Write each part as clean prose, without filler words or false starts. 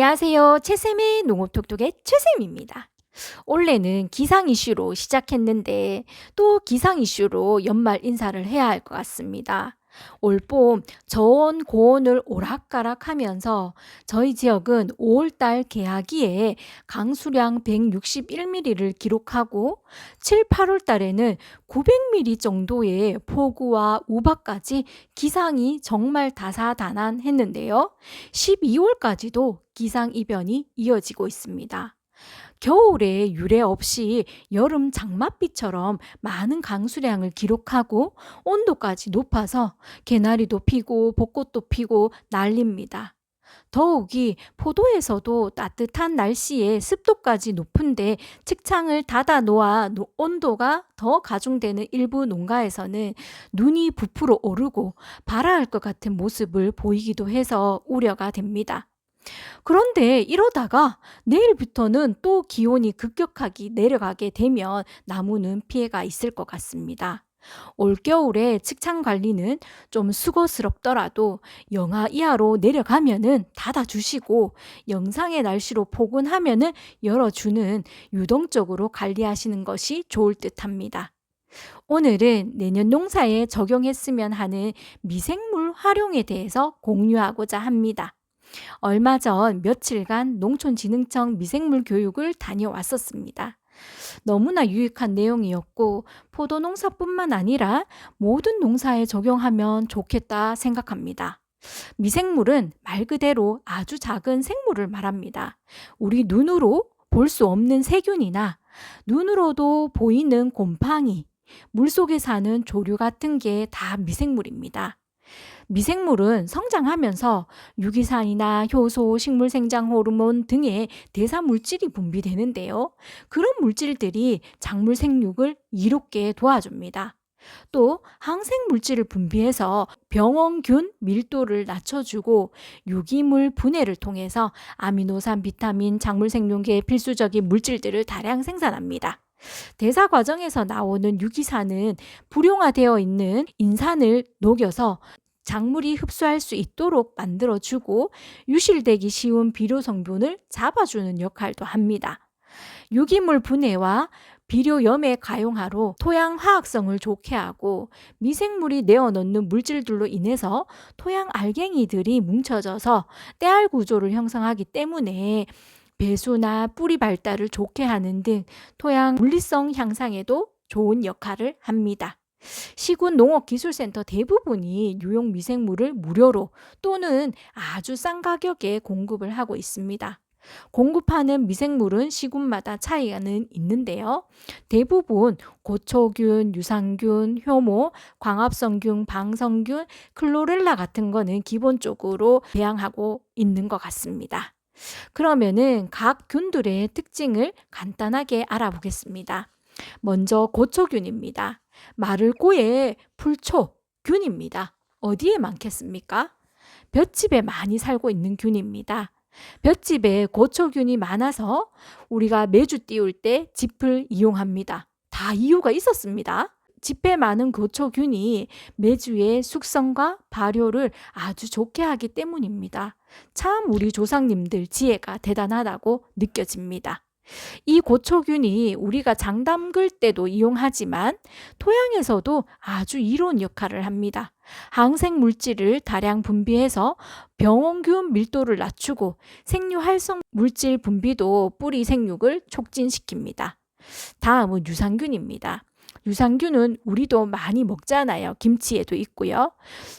안녕하세요. 채쌤의 농업톡톡의 채쌤입니다. 올해는 기상 이슈로 시작했는데 또 기상 이슈로 연말 인사를 해야 할 것 같습니다. 올봄 저온 고온을 오락가락하면서 저희 지역은 5월달 개하기에 강수량 161mm를 기록하고 7, 8월달에는 900mm 정도의 폭우와 우박까지 기상이 정말 다사다난했는데요. 12월까지도 기상이변이 이어지고 있습니다. 겨울에 유례 없이 여름 장맛비처럼 많은 강수량을 기록하고 온도까지 높아서 개나리도 피고 벚꽃도 피고 난립니다. 더욱이 포도에서도 따뜻한 날씨에 습도까지 높은데 측창을 닫아 놓아 온도가 더 가중되는 일부 농가에서는 눈이 부풀어 오르고 발아할 것 같은 모습을 보이기도 해서 우려가 됩니다. 그런데 이러다가 내일부터는 또 기온이 급격하게 내려가게 되면 나무는 피해가 있을 것 같습니다. 올겨울에 측창 관리는 좀 수고스럽더라도 영하 이하로 내려가면은 닫아주시고 영상의 날씨로 포근하면은 열어주는 유동적으로 관리하시는 것이 좋을 듯 합니다. 오늘은 내년 농사에 적용했으면 하는 미생물 활용에 대해서 공유하고자 합니다. 얼마 전 며칠간 농촌진흥청 미생물 교육을 다녀왔었습니다. 너무나 유익한 내용이었고 포도 농사뿐만 아니라 모든 농사에 적용하면 좋겠다 생각합니다. 미생물은 말 그대로 아주 작은 생물을 말합니다. 우리 눈으로 볼 수 없는 세균이나 눈으로도 보이는 곰팡이, 물속에 사는 조류 같은 게 다 미생물입니다. 미생물은 성장하면서 유기산이나 효소, 식물생장 호르몬 등의 대사 물질이 분비되는데요. 그런 물질들이 작물 생육을 이롭게 도와줍니다. 또 항생 물질을 분비해서 병원균 밀도를 낮춰주고 유기물 분해를 통해서 아미노산, 비타민, 작물 생육의 필수적인 물질들을 다량 생산합니다. 대사 과정에서 나오는 유기산은 불용화되어 있는 인산을 녹여서 작물이 흡수할 수 있도록 만들어주고 유실되기 쉬운 비료 성분을 잡아주는 역할도 합니다. 유기물 분해와 비료 염의 가용화로 토양 화학성을 좋게 하고 미생물이 내어놓는 물질들로 인해서 토양 알갱이들이 뭉쳐져서 때알 구조를 형성하기 때문에 배수나 뿌리 발달을 좋게 하는 등 토양 물리성 향상에도 좋은 역할을 합니다. 시군 농업기술센터 대부분이 유용 미생물을 무료로 또는 아주 싼 가격에 공급을 하고 있습니다. 공급하는 미생물은 시군마다 차이는 있는데요. 대부분 고초균, 유산균, 효모, 광합성균, 방성균, 클로렐라 같은 거는 기본적으로 배양하고 있는 것 같습니다. 그러면은 각 균들의 특징을 간단하게 알아보겠습니다. 먼저 고초균입니다. 마를고의 풀초균입니다. 어디에 많겠습니까? 볏짚에 많이 살고 있는 균입니다. 볏짚에 고초균이 많아서 우리가 메주 띄울 때 짚을 이용합니다. 다 이유가 있었습니다. 짚에 많은 고초균이 메주의 숙성과 발효를 아주 좋게 하기 때문입니다. 참 우리 조상님들 지혜가 대단하다고 느껴집니다. 이 고초균이 우리가 장 담글 때도 이용하지만 토양에서도 아주 이로운 역할을 합니다. 항생 물질을 다량 분비해서 병원균 밀도를 낮추고 생류 활성 물질 분비도 뿌리 생육을 촉진시킵니다. 다음은 유산균입니다. 유산균은 우리도 많이 먹잖아요. 김치에도 있고요.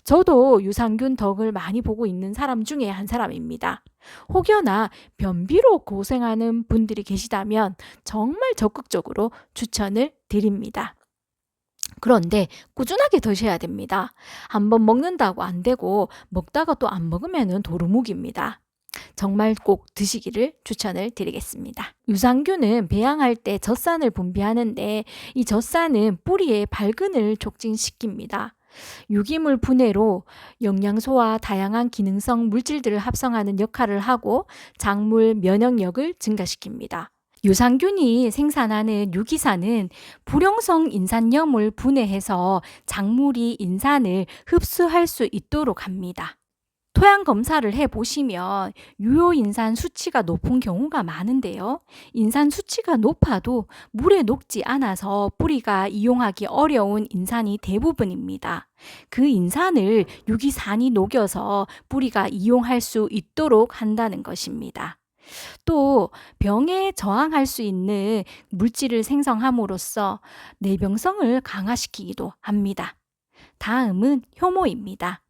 저도 유산균 덕을 많이 보고 있는 사람 중에 한 사람입니다. 혹여나 변비로 고생하는 분들이 계시다면 정말 적극적으로 추천을 드립니다. 그런데 꾸준하게 드셔야 됩니다. 한번 먹는다고 안 되고 먹다가 또 안 먹으면 도루묵입니다. 정말 꼭 드시기를 추천을 드리겠습니다. 유산균은 배양할 때 젖산을 분비하는데 이 젖산은 뿌리의 발근을 촉진시킵니다. 유기물 분해로 영양소와 다양한 기능성 물질들을 합성하는 역할을 하고 작물 면역력을 증가시킵니다. 유산균이 생산하는 유기산은 불용성 인산염을 분해해서 작물이 인산을 흡수할 수 있도록 합니다. 토양 검사를 해보시면 유효인산 수치가 높은 경우가 많은데요. 인산 수치가 높아도 물에 녹지 않아서 뿌리가 이용하기 어려운 인산이 대부분입니다. 그 인산을 유기산이 녹여서 뿌리가 이용할 수 있도록 한다는 것입니다. 또 병에 저항할 수 있는 물질을 생성함으로써 내병성을 강화시키기도 합니다. 다음은 효모입니다.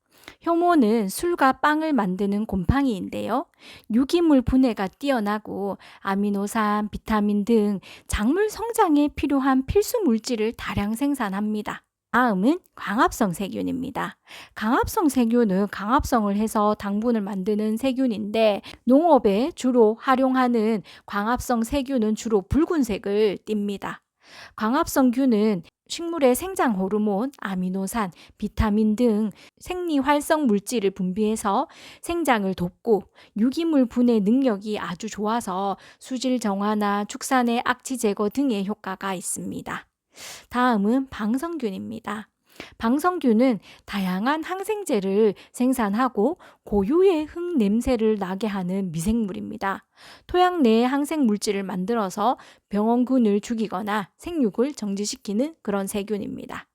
효모는 술과 빵을 만드는 곰팡이인데요. 유기물 분해가 뛰어나고 아미노산, 비타민 등 작물 성장에 필요한 필수 물질을 다량 생산합니다. 다음은 광합성 세균입니다. 광합성 세균은 광합성을 해서 당분을 만드는 세균인데 농업에 주로 활용하는 광합성 세균은 주로 붉은색을 띱니다. 광합성균은 식물의 생장 호르몬, 아미노산, 비타민 등 생리 활성 물질을 분비해서 생장을 돕고 유기물 분해 능력이 아주 좋아서 수질 정화나 축산의 악취 제거 등의 효과가 있습니다. 다음은 방성균입니다. 방성균은 다양한 항생제를 생산하고 고유의 흙 냄새를 나게 하는 미생물입니다. 토양 내에 항생 물질을 만들어서 병원균을 죽이거나 생육을 정지시키는 그런 세균입니다.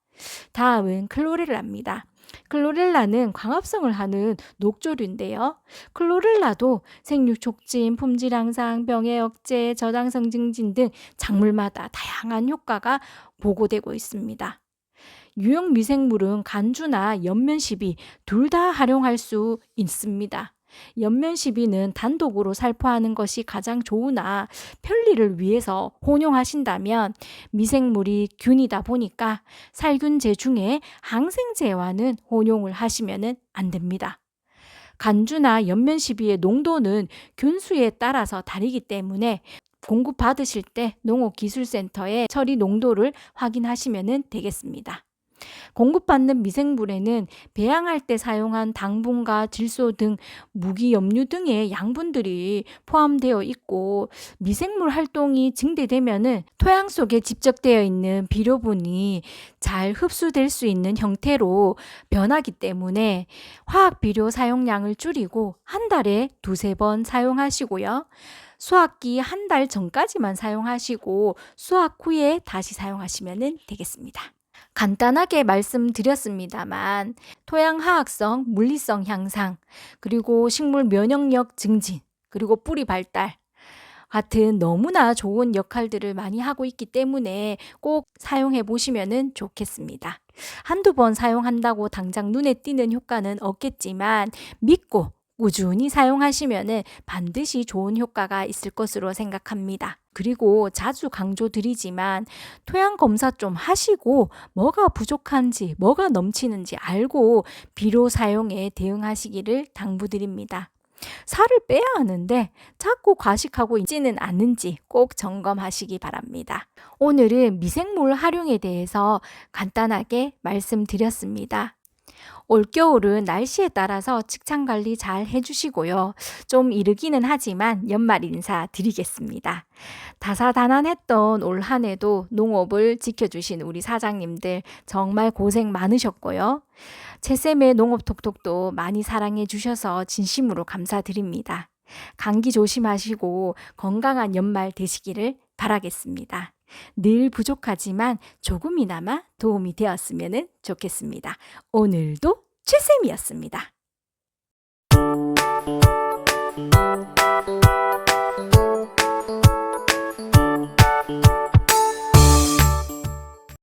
다음은 클로렐라입니다. 클로렐라는 광합성을 하는 녹조류인데요. 클로렐라도 생육 촉진, 품질 향상, 병의 억제, 저장성 증진 등 작물마다 다양한 효과가 보고되고 있습니다. 유용 미생물은 간주나 연면시비 둘 다 활용할 수 있습니다. 연면시비는 단독으로 살포하는 것이 가장 좋으나 편리를 위해서 혼용하신다면 미생물이 균이다 보니까 살균제 중에 항생제와는 혼용을 하시면 안 됩니다. 간주나 연면시비의 농도는 균수에 따라서 다르기 때문에 공급받으실 때 농업기술센터의 처리 농도를 확인하시면 되겠습니다. 공급받는 미생물에는 배양할 때 사용한 당분과 질소 등 무기염류 등의 양분들이 포함되어 있고 미생물 활동이 증대되면 토양 속에 집적되어 있는 비료분이 잘 흡수될 수 있는 형태로 변하기 때문에 화학 비료 사용량을 줄이고 한 달에 2-3번 사용하시고요. 수확기 한 달 전까지만 사용하시고 수확 후에 다시 사용하시면 되겠습니다. 간단하게 말씀드렸습니다만 토양 화학성, 물리성 향상, 그리고 식물 면역력 증진, 그리고 뿌리 발달 같은 너무나 좋은 역할들을 많이 하고 있기 때문에 꼭 사용해 보시면 좋겠습니다. 한두 번 사용한다고 당장 눈에 띄는 효과는 없겠지만 믿고 꾸준히 사용하시면 반드시 좋은 효과가 있을 것으로 생각합니다. 그리고 자주 강조드리지만 토양 검사 좀 하시고 뭐가 부족한지 뭐가 넘치는지 알고 비료 사용에 대응하시기를 당부드립니다. 살을 빼야 하는데 자꾸 과식하고 있지는 않은지 꼭 점검하시기 바랍니다. 오늘은 미생물 활용에 대해서 간단하게 말씀드렸습니다. 올겨울은 날씨에 따라서 직장 관리 잘 해주시고요. 좀 이르기는 하지만 연말 인사 드리겠습니다. 다사다난했던 올 한 해도 농업을 지켜주신 우리 사장님들 정말 고생 많으셨고요. 채쌤의 농업톡톡도 많이 사랑해 주셔서 진심으로 감사드립니다. 감기 조심하시고 건강한 연말 되시기를 바라겠습니다. 늘 부족하지만 조금이나마 도움이 되었으면 좋겠습니다. 오늘도 최쌤이었습니다.